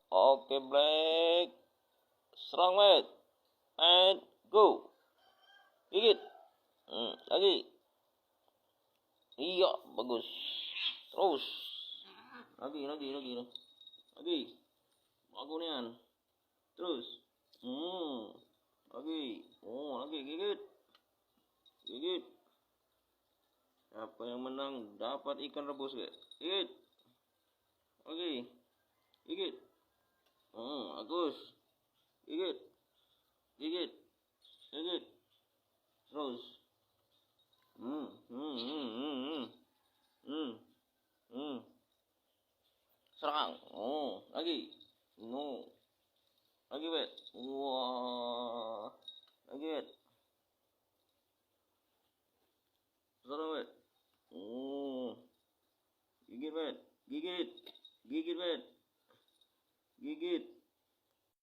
Oke, Black. Serang, wet. And go. Gigit. Lagi. Iya, bagus. Terus. Lagi. Lagi. Bagus nian. Terus. Lagi. Lagi gigit. Gigit. Siapa yang menang dapat ikan rebus, guys. Gigit. Lagi. Gigit. Bagus. Gigit. Gigit. Gigit. Terus. Serang. Lagi. Lagi, bet. Wah. Lagi, bet. Serang, bet. Gigit, bet. Gigit. Gigit, bet. Gigit.